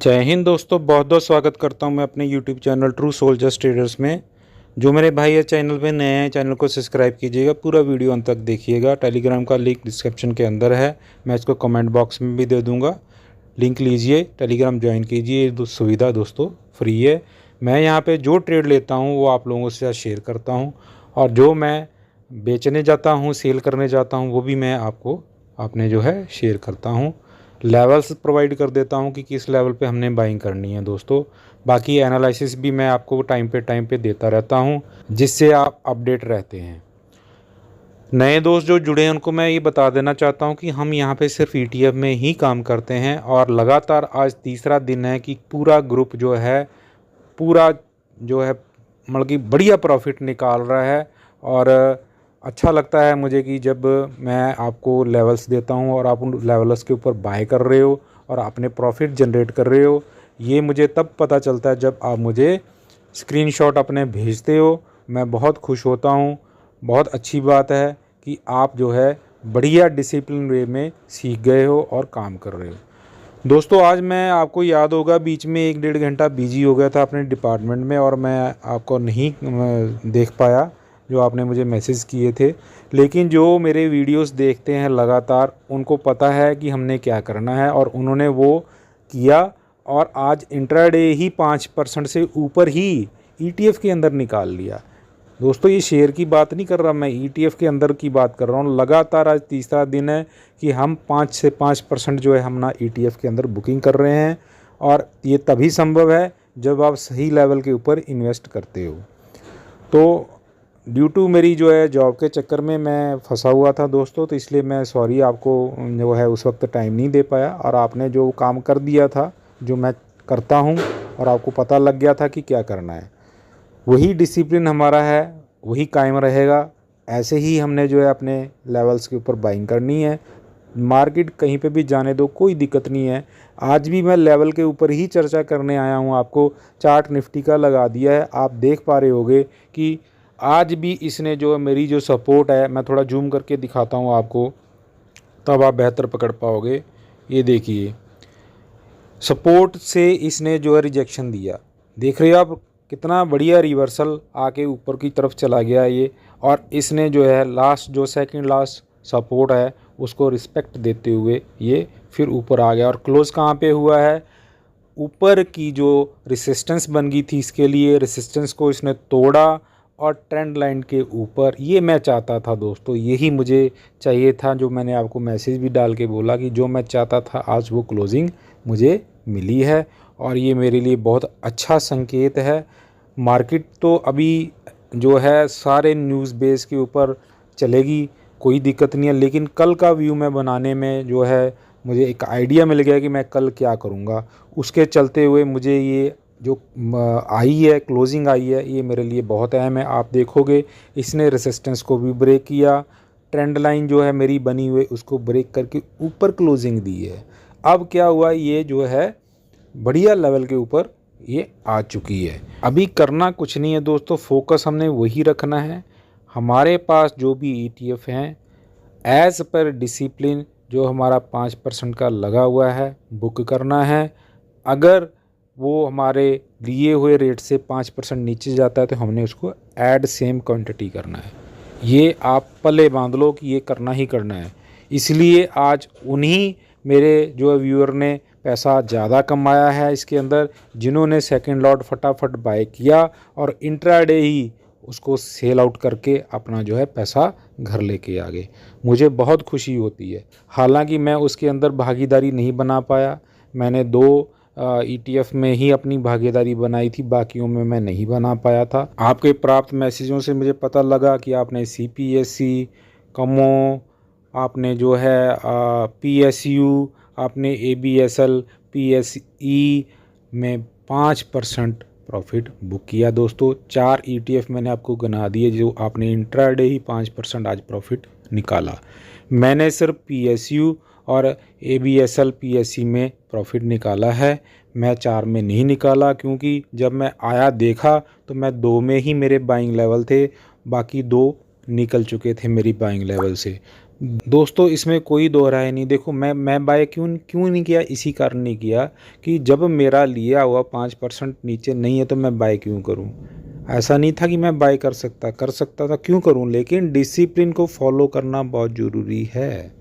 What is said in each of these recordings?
जय हिंद दोस्तों, बहुत बहुत स्वागत करता हूं मैं अपने YouTube channel true soldiers traders में। जो मेरे भाई है चैनल पे नए हैं, चैनल को सब्सक्राइब कीजिएगा, पूरा वीडियो अंत तक देखिएगा। टेलीग्राम का लिंक डिस्क्रिप्शन के अंदर है, मैं इसको कमेंट बॉक्स में भी दे दूंगा। लिंक लीजिए, टेलीग्राम ज्वाइन कीजिए, ये सुविधा दोस्तों फ्री है। मैं यहाँ पर जो ट्रेड लेता हूँ वो आप लोगों से शेयर करता हूँ, और जो मैं बेचने जाता हूँ, सेल करने जाता हूँ, वो भी मैं आपको आपने जो है शेयर करता हूँ। लेवल्स प्रोवाइड कर देता हूँ कि किस लेवल पे हमने बाइंग करनी है दोस्तों। बाकी एनालिसिस भी मैं आपको टाइम पे देता रहता हूँ, जिससे आप अपडेट रहते हैं। नए दोस्त जो जुड़े हैं उनको मैं ये बता देना चाहता हूँ कि हम यहाँ पे सिर्फ ETF में ही काम करते हैं, और लगातार आज तीसरा दिन है कि पूरा ग्रुप जो है मतलब कि बढ़िया प्रॉफिट निकाल रहा है। और अच्छा लगता है मुझे कि जब मैं आपको लेवल्स देता हूं और आप उन लेवल्स के ऊपर बाय कर रहे हो और अपने प्रॉफिट जनरेट कर रहे हो। ये मुझे तब पता चलता है जब आप मुझे स्क्रीनशॉट अपने भेजते हो, मैं बहुत खुश होता हूं। बहुत अच्छी बात है कि आप जो है बढ़िया डिसिप्लिन वे में सीख गए हो और काम कर रहे हो। दोस्तों आज मैं आपको याद होगा बीच में 1-1.5 घंटा बिजी हो गया था अपने डिपार्टमेंट में, और मैं आपको नहीं देख पाया जो आपने मुझे मैसेज किए थे। लेकिन जो मेरे वीडियोस देखते हैं लगातार, उनको पता है कि हमने क्या करना है, और उन्होंने वो किया। और आज इंट्राडे ही 5% से ऊपर ही ETF के अंदर निकाल लिया। दोस्तों ये शेयर की बात नहीं कर रहा, मैं ETF के अंदर की बात कर रहा हूँ। लगातार आज तीसरा दिन है कि हम 5 से 5% जो है हम ना ETF के अंदर बुकिंग कर रहे हैं, और ये तभी संभव है जब आप सही लेवल के ऊपर इन्वेस्ट करते हो। तो ड्यू टू मेरी जो है जॉब के चक्कर में मैं फंसा हुआ था दोस्तों, तो इसलिए मैं सॉरी, आपको जो है उस वक्त टाइम नहीं दे पाया। और आपने जो काम कर दिया था, जो मैं करता हूँ, और आपको पता लग गया था कि क्या करना है, वही डिसिप्लिन हमारा है, वही कायम रहेगा। ऐसे ही हमने जो है अपने लेवल्स के ऊपर बाइंग करनी है। मार्केट कहीं पे भी जाने दो, कोई दिक्कत नहीं है। आज भी मैं लेवल के ऊपर ही चर्चा करने आया हूँ। आपको चार्ट निफ्टी का लगा दिया है, आप देख पा रहे होगे कि आज भी इसने जो मेरी जो सपोर्ट है, मैं थोड़ा जूम करके दिखाता हूँ आपको, तब आप बेहतर पकड़ पाओगे। ये देखिए, सपोर्ट से इसने जो है रिजेक्शन दिया, देख रहे हो आप कितना बढ़िया रिवर्सल आके ऊपर की तरफ चला गया ये। और इसने जो है लास्ट जो सेकंड लास्ट सपोर्ट है उसको रिस्पेक्ट देते हुए ये फिर ऊपर आ गया। और क्लोज़ कहाँ पे हुआ है, ऊपर की जो रेसिस्टेंस बन गई थी, इसके लिए रेसिस्टेंस को इसने तोड़ा और ट्रेंड लाइन के ऊपर। ये मैं चाहता था दोस्तों, यही मुझे चाहिए था, जो मैंने आपको मैसेज भी डाल के बोला कि जो मैं चाहता था आज वो क्लोजिंग मुझे मिली है, और ये मेरे लिए बहुत अच्छा संकेत है। मार्केट तो अभी जो है सारे न्यूज़ बेस के ऊपर चलेगी, कोई दिक्कत नहीं है। लेकिन कल का व्यू मैं बनाने में जो है मुझे एक आइडिया मिल गया कि मैं कल क्या करूँगा। उसके चलते हुए मुझे ये जो आई है, क्लोजिंग आई है, ये मेरे लिए बहुत अहम है। आप देखोगे इसने रेसिस्टेंस को भी ब्रेक किया, ट्रेंड लाइन जो है मेरी बनी हुई उसको ब्रेक करके ऊपर क्लोजिंग दी है। अब क्या हुआ, ये जो है बढ़िया लेवल के ऊपर ये आ चुकी है। अभी करना कुछ नहीं है दोस्तों, फोकस हमने वही रखना है। हमारे पास जो भी ETF हैं, एज़ पर डिसिप्लिन जो हमारा 5% का लगा हुआ है, बुक करना है। अगर वो हमारे लिए हुए रेट से 5% नीचे जाता है तो हमने उसको ऐड सेम क्वांटिटी करना है। ये आप पल्ले बांध लो कि ये करना ही करना है। इसलिए आज उन्हीं मेरे जो व्यूअर ने पैसा ज़्यादा कमाया है इसके अंदर, जिन्होंने सेकंड लॉट फटाफट बाय किया और इंट्राडे ही उसको सेल आउट करके अपना जो है पैसा घर लेके आ गए। मुझे बहुत खुशी होती है। हालांकि मैं उसके अंदर भागीदारी नहीं बना पाया, मैंने 2 ETF में ही अपनी भागीदारी बनाई थी, बाकियों में मैं नहीं बना पाया था। आपके प्राप्त मैसेजों से मुझे पता लगा कि आपने CPSE, कमो, आपने जो है PSU, आपने ABSL, PSE में 5% प्रॉफिट बुक किया दोस्तों। 4 ETF मैंने आपको गिना दिए जो आपने इंट्राडे ही 5% आज प्रॉफिट निकाला। मैंने सिर्फ PSU और ABSL PSE में प्रॉफिट निकाला है, मैं 4 में नहीं निकाला, क्योंकि जब मैं आया देखा तो मैं 2 में ही मेरे बाइंग लेवल थे, बाकी 2 निकल चुके थे मेरी बाइंग लेवल से। दोस्तों इसमें कोई दो राय नहीं। देखो मैं बाय क्यों नहीं किया, इसी कारण नहीं किया कि जब मेरा लिया हुआ 5% नीचे नहीं है तो मैं बाय क्यों करूं। ऐसा नहीं था कि मैं बाय कर सकता था, क्यों करूं, लेकिन डिसिप्लिन को फॉलो करना बहुत ज़रूरी है।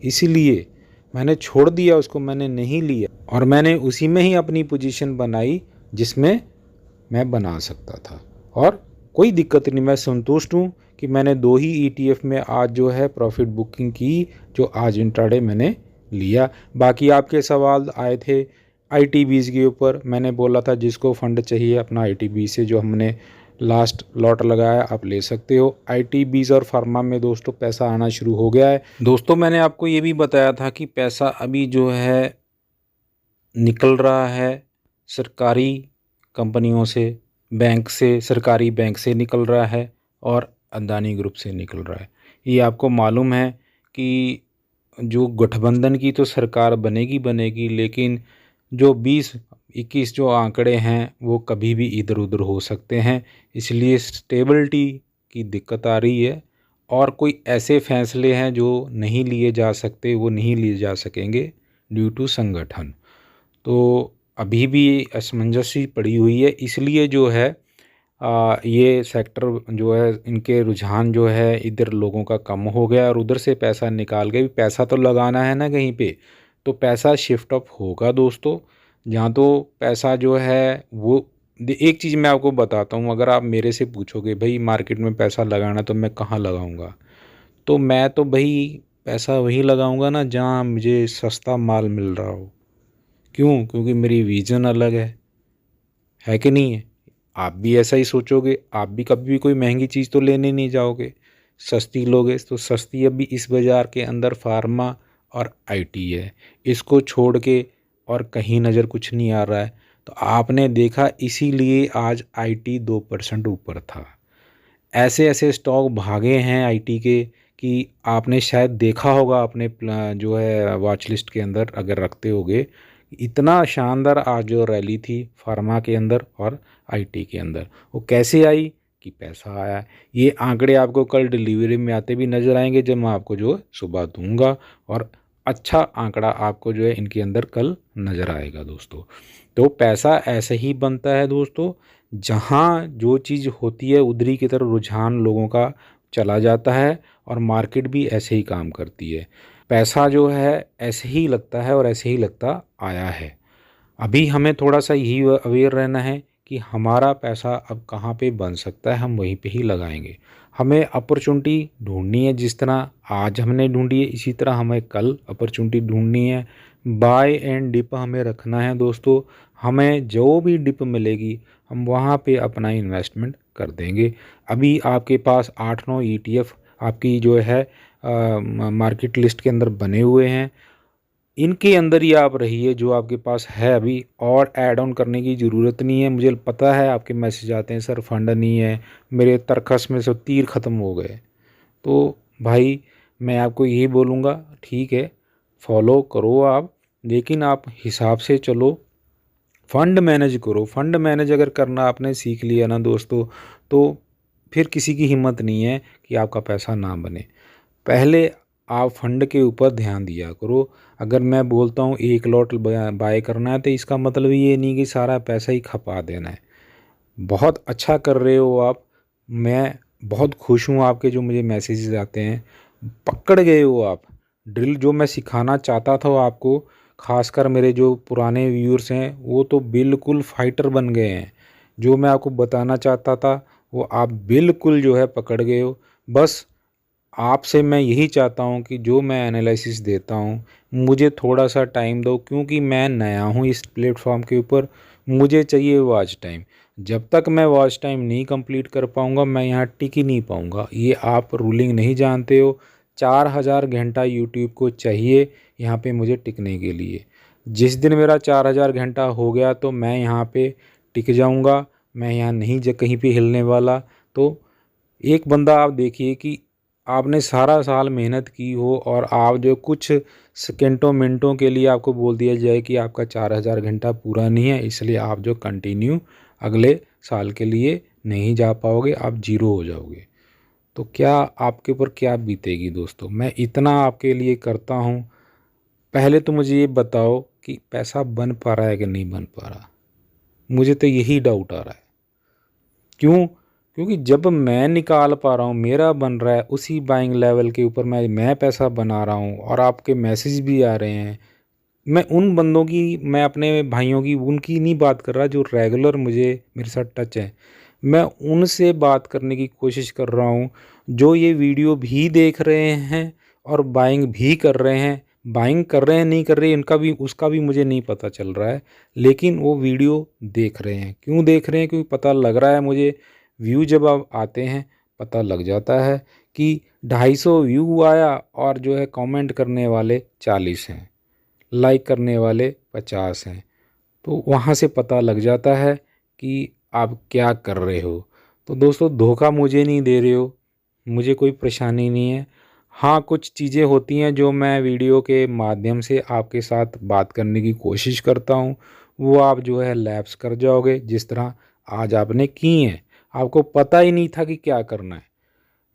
इसीलिए मैंने छोड़ दिया उसको, मैंने नहीं लिया और मैंने उसी में ही अपनी पोजीशन बनाई जिसमें मैं बना सकता था और कोई दिक्कत नहीं। मैं संतुष्ट हूँ कि मैंने 2 ही ETF में आज जो है प्रॉफिट बुकिंग की, जो आज इंट्राडे मैंने लिया। बाकी आपके सवाल आए थे ITBs के ऊपर। मैंने बोला था जिसको फंड चाहिए अपना ITB से जो हमने लास्ट लॉट लगाया आप ले सकते हो। ITBs और फार्मा में दोस्तों पैसा आना शुरू हो गया है। दोस्तों मैंने आपको ये भी बताया था कि पैसा अभी जो है निकल रहा है सरकारी कंपनियों से, बैंक से, सरकारी बैंक से निकल रहा है और अदानी ग्रुप से निकल रहा है। ये आपको मालूम है कि जो गठबंधन की तो सरकार बनेगी, लेकिन जो 20-21 जो आंकड़े हैं वो कभी भी इधर उधर हो सकते हैं। इसलिए स्टेबिलिटी की दिक्कत आ रही है और कोई ऐसे फैसले हैं जो नहीं लिए जा सकते, वो नहीं लिए जा सकेंगे ड्यू टू संगठन। तो अभी भी असमंजसी पड़ी हुई है, इसलिए जो है ये सेक्टर जो है इनके रुझान जो है इधर लोगों का कम हो गया और उधर से पैसा निकाल के, पैसा तो लगाना है ना कहीं पे, तो पैसा शिफ्ट अप होगा दोस्तों। जहाँ तो पैसा जो है वो, एक चीज़ मैं आपको बताता हूँ, अगर आप मेरे से पूछोगे भाई मार्केट में पैसा लगाना तो मैं कहाँ लगाऊंगा, तो मैं तो भाई पैसा वहीं लगाऊंगा ना जहाँ मुझे सस्ता माल मिल रहा हो। क्यों? क्योंकि मेरी विज़न अलग है कि नहीं है। आप भी ऐसा ही सोचोगे, आप भी कभी भी कोई महंगी चीज़ तो लेने नहीं जाओगे, सस्ती लोगे। तो सस्ती अभी इस बाज़ार के अंदर फार्मा और IT है, इसको छोड़ के और कहीं नज़र कुछ नहीं आ रहा है। तो आपने देखा इसीलिए आज IT 2% ऊपर था। ऐसे ऐसे स्टॉक भागे हैं IT के कि आपने शायद देखा होगा अपने जो है वॉच लिस्ट के अंदर अगर रखते होगे। इतना शानदार आज जो रैली थी फार्मा के अंदर और IT के अंदर, वो कैसे आई कि पैसा आया। ये आंकड़े आपको कल डिलीवरी में आते भी नज़र आएंगे जब मैं आपको जो है सुबह दूंगा, और अच्छा आंकड़ा आपको जो है इनके अंदर कल नज़र आएगा दोस्तों। तो पैसा ऐसे ही बनता है दोस्तों, जहाँ जो चीज़ होती है उधरी की तरफ रुझान लोगों का चला जाता है और मार्केट भी ऐसे ही काम करती है। पैसा जो है ऐसे ही लगता है और ऐसे ही लगता आया है। अभी हमें थोड़ा सा यही अवेयर रहना है कि हमारा पैसा अब कहाँ पे बन सकता है, हम वहीं पे ही लगाएंगे। हमें अपॉर्चुनिटी ढूंढनी है, जिस तरह आज हमने ढूंढी है इसी तरह हमें कल अपॉर्चुनिटी ढूंढनी है। बाय एंड डिप हमें रखना है दोस्तों। हमें जो भी डिप मिलेगी हम वहाँ पे अपना इन्वेस्टमेंट कर देंगे। अभी आपके पास 8-9 ETF आपकी जो है मार्केट लिस्ट के अंदर बने हुए हैं, इनके अंदर ही आप रहिए जो आपके पास है अभी, और ऐड ऑन करने की ज़रूरत नहीं है। मुझे पता है आपके मैसेज आते हैं सर फंड नहीं है, मेरे तरकस में सब तीर ख़त्म हो गए। तो भाई मैं आपको यही बोलूँगा, ठीक है फॉलो करो आप, लेकिन आप हिसाब से चलो, फंड मैनेज करो। फंड मैनेज अगर करना आपने सीख लिया ना दोस्तों, तो फिर किसी की हिम्मत नहीं है कि आपका पैसा ना बने। पहले आप फंड के ऊपर ध्यान दिया करो। अगर मैं बोलता हूँ 1 लॉट बाय करना है तो इसका मतलब ये नहीं कि सारा पैसा ही खपा देना है। बहुत अच्छा कर रहे हो आप, मैं बहुत खुश हूँ आपके जो मुझे मैसेजेस आते हैं। पकड़ गए हो आप ड्रिल, जो मैं सिखाना चाहता था आपको, खासकर मेरे जो पुराने व्यूअर्स हैं वो तो बिल्कुल फाइटर बन गए हैं। जो मैं आपको बताना चाहता था वो आप बिल्कुल जो है पकड़ गए हो। बस आपसे मैं यही चाहता हूँ कि जो मैं एनालिसिस देता हूँ मुझे थोड़ा सा टाइम दो, क्योंकि मैं नया हूँ इस प्लेटफॉर्म के ऊपर, मुझे चाहिए वॉच टाइम। जब तक मैं वॉच टाइम नहीं कंप्लीट कर पाऊँगा मैं यहाँ टिक ही नहीं पाऊँगा। ये आप रूलिंग नहीं जानते हो, 4000 घंटा यूट्यूब को चाहिए यहाँ पे मुझे टिकने के लिए। जिस दिन मेरा 4000 घंटा हो गया तो मैं यहाँ पे टिक जाऊँगा, मैं यहाँ नहीं कहीं पे हिलने वाला। तो एक बंदा आप देखिए कि आपने सारा साल मेहनत की हो और आप जो कुछ सेकेंडों मिनटों के लिए आपको बोल दिया जाए कि आपका 4000 घंटा पूरा नहीं है, इसलिए आप जो कंटिन्यू अगले साल के लिए नहीं जा पाओगे, आप जीरो हो जाओगे। तो क्या आपके ऊपर क्या बीतेगी दोस्तों। मैं इतना आपके लिए करता हूँ, पहले तो मुझे ये बताओ कि पैसा बन पा रहा है कि नहीं बन पा रहा। मुझे तो यही डाउट आ रहा है। क्यों? क्योंकि जब मैं निकाल पा रहा हूँ, मेरा बन रहा है, उसी बाइंग लेवल के ऊपर मैं पैसा बना रहा हूँ और आपके मैसेज भी आ रहे हैं। मैं उन बंदों की, मैं अपने भाइयों की, उनकी नहीं बात कर रहा जो रेगुलर मुझे मेरे साथ टच है। मैं उनसे बात करने की कोशिश कर रहा हूँ जो ये वीडियो भी देख रहे हैं और बाइंग भी कर रहे हैं। बाइंग कर रहे हैं नहीं कर रहे इनका भी, उसका भी मुझे नहीं पता चल रहा है, लेकिन वो वीडियो देख रहे हैं। क्यों देख रहे हैं? क्योंकि पता लग रहा है मुझे, व्यू जब आप आते हैं पता लग जाता है कि 250 व्यू आया और जो है कमेंट करने वाले 40 हैं, लाइक करने वाले 50 हैं। तो वहाँ से पता लग जाता है कि आप क्या कर रहे हो। तो दोस्तों धोखा मुझे नहीं दे रहे हो, मुझे कोई परेशानी नहीं है। हाँ, कुछ चीज़ें होती हैं जो मैं वीडियो के माध्यम से आपके साथ बात करने की कोशिश करता हूँ, वो आप जो है लैप्स कर जाओगे, जिस तरह आज आपने की हैं। आपको पता ही नहीं था कि क्या करना है।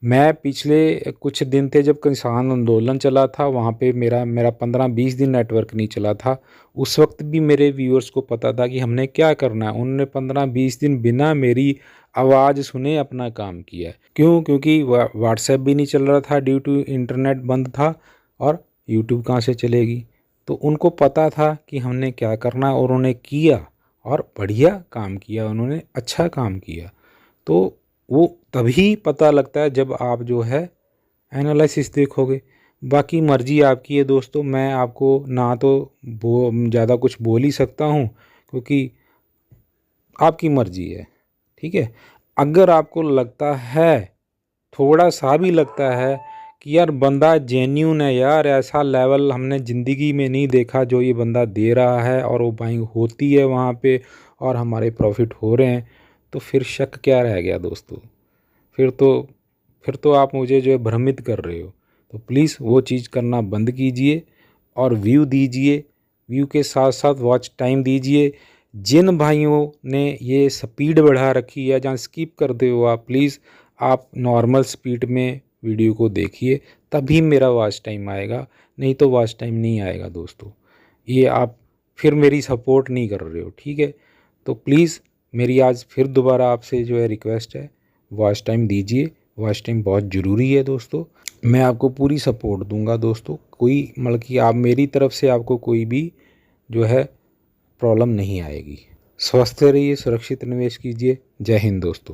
मैं पिछले कुछ दिन थे जब किसान आंदोलन चला था, वहाँ पे मेरा मेरा 15-20 दिन नेटवर्क नहीं चला था। उस वक्त भी मेरे व्यूअर्स को पता था कि हमने क्या करना है। उन्होंने 15-20 दिन बिना मेरी आवाज़ सुने अपना काम किया है। क्यों? क्योंकि व्हाट्सएप भी नहीं चल रहा था, ड्यू टू इंटरनेट बंद था, और यूट्यूब कहाँ से चलेगी। तो उनको पता था कि हमने क्या करना है, और उन्होंने किया, और बढ़िया काम किया, उन्होंने अच्छा काम किया। तो वो तभी पता लगता है जब आप जो है एनालिसिस देखोगे। बाकी मर्ज़ी आपकी है दोस्तों, मैं आपको ना तो ज़्यादा कुछ बोल ही सकता हूँ, क्योंकि आपकी मर्ज़ी है। ठीक है? अगर आपको लगता है, थोड़ा सा भी लगता है कि यार बंदा जेन्युइन है, यार ऐसा लेवल हमने ज़िंदगी में नहीं देखा जो ये बंदा दे रहा है, और वो बाइंग होती है वहाँ पे और हमारे प्रॉफिट हो रहे हैं, तो फिर शक क्या रह गया दोस्तों। फिर तो आप मुझे जो है भ्रमित कर रहे हो। तो प्लीज़ वो चीज़ करना बंद कीजिए और व्यू दीजिए, व्यू के साथ साथ वॉच टाइम दीजिए। जिन भाइयों ने ये स्पीड बढ़ा रखी है, जहाँ स्किप कर दे हो आप, प्लीज़ आप नॉर्मल स्पीड में वीडियो को देखिए, तभी मेरा वॉच टाइम आएगा, नहीं तो वॉच टाइम नहीं आएगा दोस्तों। ये आप फिर मेरी सपोर्ट नहीं कर रहे हो। ठीक है? तो प्लीज़ मेरी आज फिर दोबारा आपसे जो है रिक्वेस्ट है, वॉच टाइम दीजिए। वॉच टाइम बहुत ज़रूरी है दोस्तों। मैं आपको पूरी सपोर्ट दूंगा दोस्तों, कोई मतलब कि आप मेरी तरफ से आपको कोई भी जो है प्रॉब्लम नहीं आएगी। स्वस्थ रहिए, सुरक्षित निवेश कीजिए। जय हिंद दोस्तों।